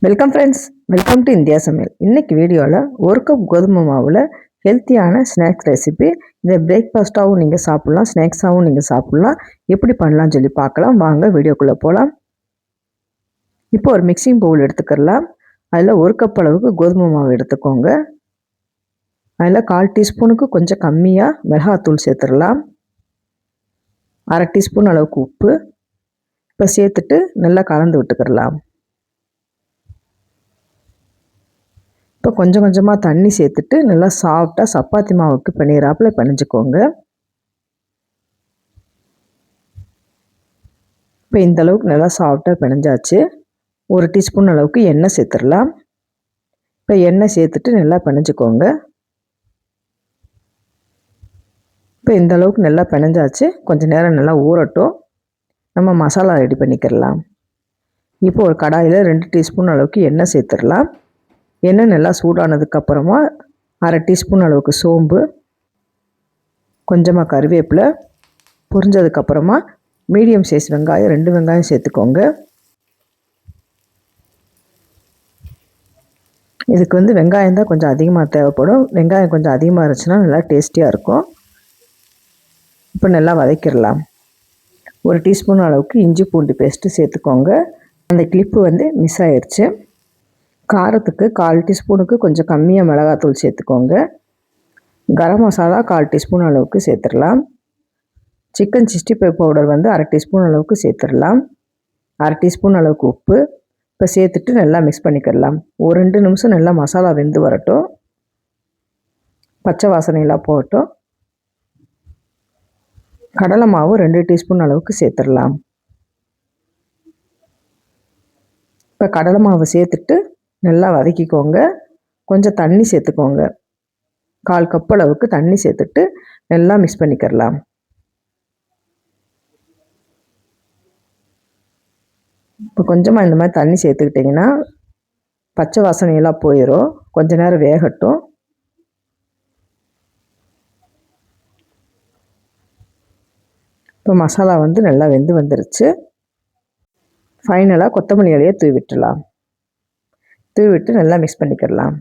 Welcome friends, welcome to India சமையல். இன்னைக்கு வீடியோவில் ஒரு கப் கோதுமை மாவில் ஹெல்த்தியான ஸ்நாக்ஸ் ரெசிபி. இதை பிரேக்ஃபாஸ்ட்டாகவும் நீங்கள் சாப்பிட்லாம், ஸ்நாக்ஸாகவும் நீங்கள் சாப்பிட்லாம். எப்படி பண்ணலாம்னு சொல்லி பார்க்கலாம். வாங்க வீடியோக்குள்ளே போகலாம். இப்போ ஒரு மிக்சிங் பவுல் எடுத்துக்கலாம். அதில் ஒரு கப் அளவுக்கு கோதுமை மாவு எடுத்துக்கோங்க. அதில் 1/4 டீஸ்பூனுக்கு கொஞ்சம் கம்மியாக மிளகாத்தூள் சேர்த்துடலாம். 1/2 டீஸ்பூன் அளவுக்கு உப்பு இப்போ சேர்த்துட்டு நல்லா கலந்து விட்டுக்கிடலாம். இப்போ கொஞ்சம் கொஞ்சமாக தண்ணி சேர்த்துட்டு நல்லா சாஃப்டாக சப்பாத்தி மாவுக்கு பிணையிறாப்பில் பிணைஞ்சிக்கோங்க. இப்போ இந்த அளவுக்கு நல்லா சாஃப்டாக பிணைஞ்சாச்சு. 1 டீஸ்பூன் அளவுக்கு எண்ணெய் சேர்த்துடலாம். இப்போ எண்ணெய் சேர்த்துட்டு நல்லா பிணைஞ்சிக்கோங்க. இப்போ இந்த அளவுக்கு நல்லா பிணைஞ்சாச்சு. கொஞ்சம் நேரம் நல்லா ஊறட்டும். நம்ம மசாலா ரெடி பண்ணிக்கிடலாம். இப்போ ஒரு கடாயில் 2 டீஸ்பூன் அளவுக்கு எண்ணெய் சேர்த்துடலாம். எண்ணெய் நல்லா சூடானதுக்கப்புறமா 1/2 டீஸ்பூன் அளவுக்கு சோம்பு, கொஞ்சமாக கருவேப்பிலை, பொரிஞ்சதுக்கப்புறமா மீடியம் சைஸ் வெங்காயம் 2 வெங்காயம் சேர்த்துக்கோங்க. இதுக்கு வெங்காயம் தான் கொஞ்சம் அதிகமாக தேவைப்படும். வெங்காயம் கொஞ்சம் அதிகமாக இருந்துச்சுன்னா நல்லா டேஸ்டியாக இருக்கும். இப்போ நல்லா வதக்கிடலாம். 1 டீஸ்பூன் அளவுக்கு இஞ்சி பூண்டு பேஸ்ட்டு சேர்த்துக்கோங்க. அந்த கிளிப்பு மிஸ் ஆயிடுச்சு. காரத்துக்கு 1/4 டீஸ்பூனுக்கு கொஞ்சம் கம்மியாக மிளகாத்தூள் சேர்த்துக்கோங்க. கரம் மசாலா 1/4 டீஸ்பூன் அளவுக்கு சேர்த்துடலாம். சிக்கன் 65 பவுடர் 1/2 டீஸ்பூன் அளவுக்கு சேர்த்துடலாம். 1/2 டீஸ்பூன் அளவுக்கு உப்பு இப்போ சேர்த்துட்டு நல்லா மிக்ஸ் பண்ணிக்கிடலாம். ஒரு 2 நிமிஷம் நல்லா மசாலா வெந்து வரட்டும். பச்சை வாசனையெல்லாம் போகட்டும். கடலை மாவு 2 டீஸ்பூன் அளவுக்கு சேர்த்துடலாம். இப்போ கடலை மாவு சேர்த்துட்டு நல்லா வதக்கிக்கோங்க. கொஞ்சம் தண்ணி சேர்த்துக்கோங்க. 1/4 கப் அளவுக்கு தண்ணி சேர்த்துட்டு நல்லா மிக்ஸ் பண்ணிக்கிடலாம். இப்போ கொஞ்சமாக இந்த மாதிரி தண்ணி சேர்த்துக்கிட்டிங்கன்னா பச்சை வாசனையெல்லாம் போயிடும். கொஞ்ச நேரம் வேகட்டும். இப்போ மசாலா நல்லா வெந்து வந்துருச்சு. ஃபைனலாக கொத்தமல்லி இலையை தூவி விட்டுடலாம். தூவிட்டு நல்லா மிக்ஸ் பண்ணிக்கிடலாம்.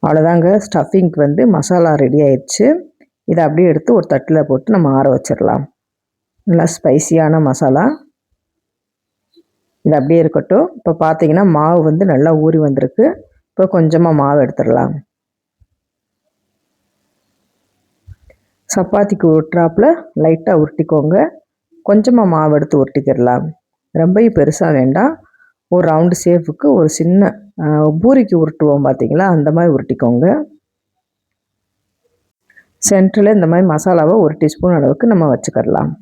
அவ்வளோதாங்க, ஸ்டஃபிங்க்கு மசாலா ரெடி ஆயிடுச்சு. இதை அப்படியே எடுத்து ஒரு தட்டில் போட்டு நம்ம ஆற வச்சிடலாம். நல்லா ஸ்பைசியான மசாலா இது அப்படியே இருக்கட்டும். இப்போ பார்த்தீங்கன்னா மாவு நல்லா ஊறி வந்திருக்கு. இப்போ கொஞ்சமாக மாவு எடுத்துடலாம். சப்பாத்திக்கு உருட்டுறாப்பில் லைட்டாக உருட்டிக்கோங்க. கொஞ்சமாக மாவு எடுத்து உருட்டிக்கிடலாம். ரொம்பவும் பெருசாக வேண்டாம். ஒரு ரவுண்டு ஷேப்புக்கு ஒரு சின்ன பூரிக்கு உருட்டுவோம் பார்த்தீங்களா, அந்த மாதிரி உருட்டிக்கோங்க. சென்டரில் இந்த மாதிரி மசாலாவை 1 டீஸ்பூன் அளவுக்கு நம்ம வச்சுக்கிடலாம்.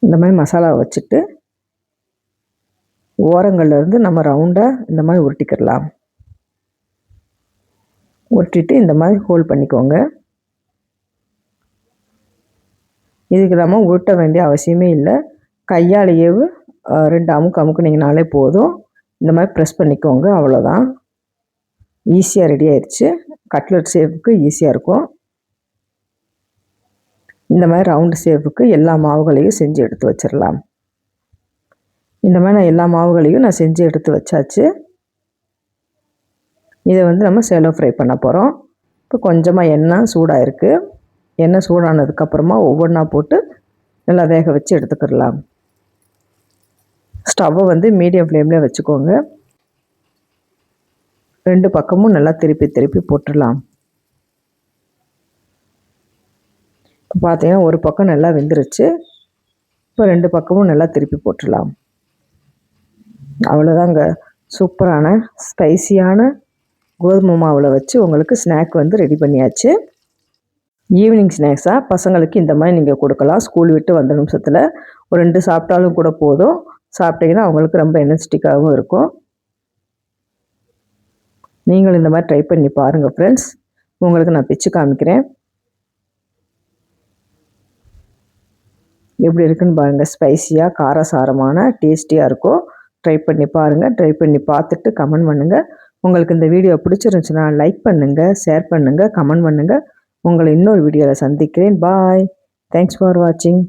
இந்த மாதிரி மசாலாவை வச்சுட்டு ஓரங்கள்லேருந்து நம்ம ரவுண்டாக இந்த மாதிரி உருட்டிக்கிடலாம். உருட்டிட்டு இந்த மாதிரி ஹோல்ட் பண்ணிக்கோங்க. இதுக்கு நம்ம உருட்ட வேண்டிய அவசியமே இல்லை. கையாலேயே 2 அமுக்குனிங்கனாலே போதும். இந்த மாதிரி ப்ரெஸ் பண்ணிக்கோங்க. அவ்வளோதான், ஈஸியாக ரெடி ஆயிடுச்சு. கட்லெட் ஷேப்புக்கு ஈஸியாக இருக்கும். இந்த மாதிரி ரவுண்டு ஷேப்புக்கு எல்லா மாவுகளையும் செஞ்சு எடுத்து வச்சிடலாம். இந்த மாதிரி நான் எல்லா மாவுகளையும் செஞ்சு எடுத்து வச்சாச்சு. இதை நம்ம சேலோ ஃப்ரை பண்ண போகிறோம். இப்போ கொஞ்சமாக எண்ணெய் சூடாக இருக்குது. எண்ணெய் சூடானதுக்கப்புறமா ஒவ்வொன்றா போட்டு நல்லா வேக வச்சு எடுத்துக்கிடலாம். ஸ்டவ்வை மீடியம் ஃப்ளேமில் வச்சுக்கோங்க. 2 பக்கமும் நல்லா திருப்பி திருப்பி போட்டுடலாம். இப்போ பார்த்தீங்கன்னா ஒரு பக்கம் நல்லா வெந்துருச்சு. இப்போ 2 பக்கமும் நல்லா திருப்பி போட்டுடலாம். அவ்வளோதாங்க, சூப்பரான ஸ்பைசியான கோதுமை மாவில் வச்சு உங்களுக்கு ஸ்நாக் ரெடி பண்ணியாச்சு. ஈவினிங் ஸ்நாக்ஸாக பசங்களுக்கு இந்த மாதிரி நீங்கள் கொடுக்கலாம். ஸ்கூல் விட்டு வந்த நிமிஷத்தில் ஒரு 2 சாப்பிட்டாலும் கூட போதும். சாப்பிட்டிங்கன்னா அவங்களுக்கு ரொம்ப எனர்ஜெட்டிக்காகவும் இருக்கும். நீங்களும் இந்த மாதிரி ட்ரை பண்ணி பாருங்கள் ஃப்ரெண்ட்ஸ். உங்களுக்கு நான் பிச்சு காமிக்கிறேன். எப்படி இருக்குன்னு பாருங்கள். ஸ்பைசியாக காரசாரமான டேஸ்டியாக இருக்கும். ட்ரை பண்ணி பாருங்கள். ட்ரை பண்ணி பார்த்துட்டு கமெண்ட் பண்ணுங்கள். உங்களுக்கு இந்த வீடியோ பிடிச்சிருந்துச்சுன்னா லைக் பண்ணுங்கள், ஷேர் பண்ணுங்கள், கமெண்ட் பண்ணுங்கள். உங்களை இன்னொரு வீடியோவில் சந்திக்கிறேன். பாய். தேங்க்ஸ் ஃபார் வாட்சிங்.